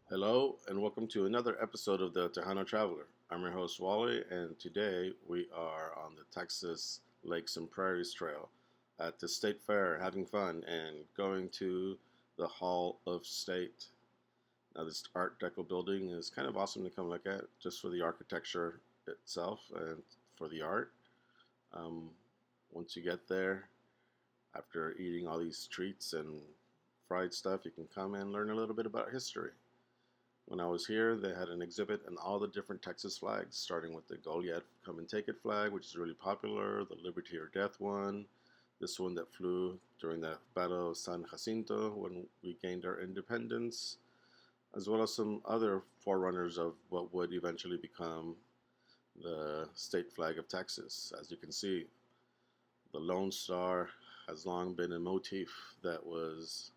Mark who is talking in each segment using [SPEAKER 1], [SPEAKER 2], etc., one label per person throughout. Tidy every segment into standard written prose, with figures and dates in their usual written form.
[SPEAKER 1] Hello, and welcome to another episode of the Tejano Traveler. I'm your host, Wally, and today we are on the Texas Lakes and Prairies Trail at the State Fair, having fun and going to the Hall of State. Now, this Art Deco building is kind of awesome to come look at just for the architecture itself and for the art. Um, Once you get there, after eating all these treats and fried stuff, you can come and learn a little bit about history. When I was here, they had an exhibit on all the different Texas flags, starting with the Goliad Come and Take It flag, which is really popular, the Liberty or Death one, this one that flew during the Battle of San Jacinto when we gained our independence, as well as some other forerunners of what would eventually become the state flag of Texas. As you can see, the Lone Star has long been a motif that was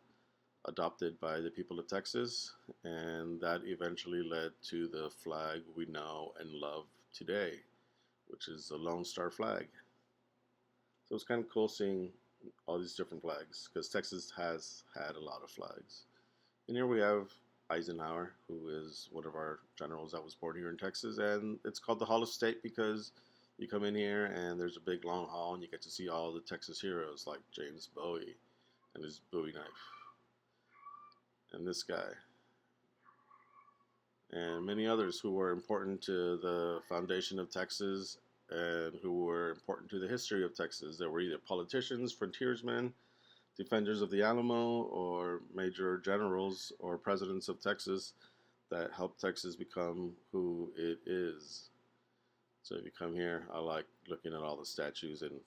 [SPEAKER 1] adopted by the people of Texas, and that eventually led to the flag we know and love today, which is the Lone Star flag. So it's kind of cool seeing all these different flags because Texas has had a lot of flags. And here we have Eisenhower, who is one of our generals that was born here in Texas, and it's called the Hall of State because you come in here and there's a big long hall and you get to see all the Texas heroes like James Bowie and his Bowie knife, and this guy, and many others who were important to the foundation of Texas and who were important to the history of Texas. They were either politicians, frontiersmen, defenders of the Alamo, or major generals or presidents of Texas that helped Texas become who it is. So if you come here, I like looking at all the statues and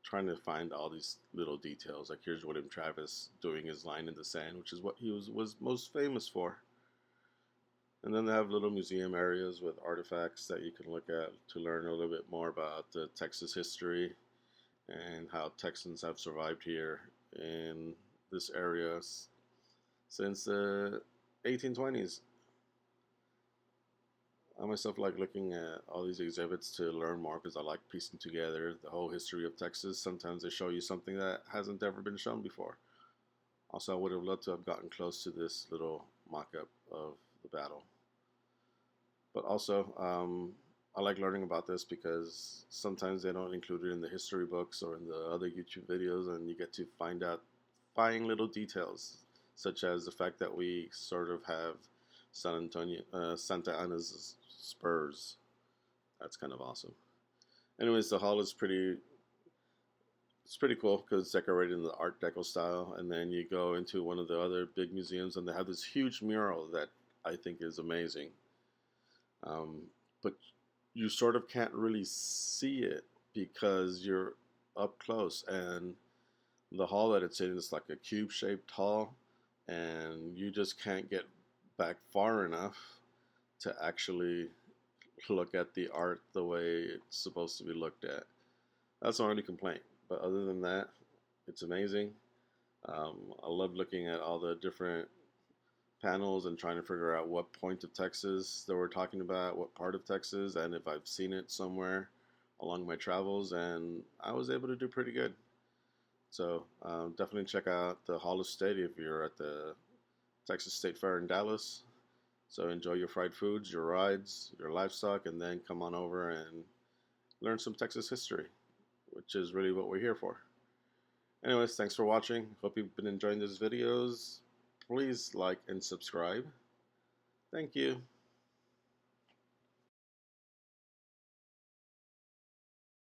[SPEAKER 1] trying to find all these little details. Like here's William Travis doing his line in the sand, which is what he was most famous for. And then they have little museum areas with artifacts that you can look at to learn a little bit more about the Texas history and how Texans have survived here in this area since the 1820s. I myself like looking at all these exhibits to learn more because I like piecing together the whole history of Texas. Sometimes they show you something that hasn't ever been shown before. Also, I would have loved to have gotten close to this little mock-up of the battle. But also, I like learning about this because sometimes they don't include it in the history books or in the other YouTube videos, and you get to find little details, such as the fact that we sort of have Santa Ana's spurs. That's kind of awesome. Anyways, the hall is it's pretty cool because it's decorated in the Art Deco style, and then you go into one of the other big museums, and they have this huge mural that I think is amazing. But you sort of can't really see it because you're up close, and the hall that it's in is like a cube-shaped hall, and you just can't get back far enough to actually look at the art the way it's supposed to be looked at. That's my only complaint. But other than that, it's amazing. I love looking at all the different panels and trying to figure out what point of Texas they were talking about, what part of Texas, and if I've seen it somewhere along my travels, and I was able to do pretty good. So definitely check out the Hall of State if you're at the Texas State Fair in Dallas. So enjoy your fried foods, your rides, your livestock, and then come on over and learn some Texas history, which is really what we're here for. Anyways, thanks for watching. Hope you've been enjoying these videos. Please like and subscribe. Thank you.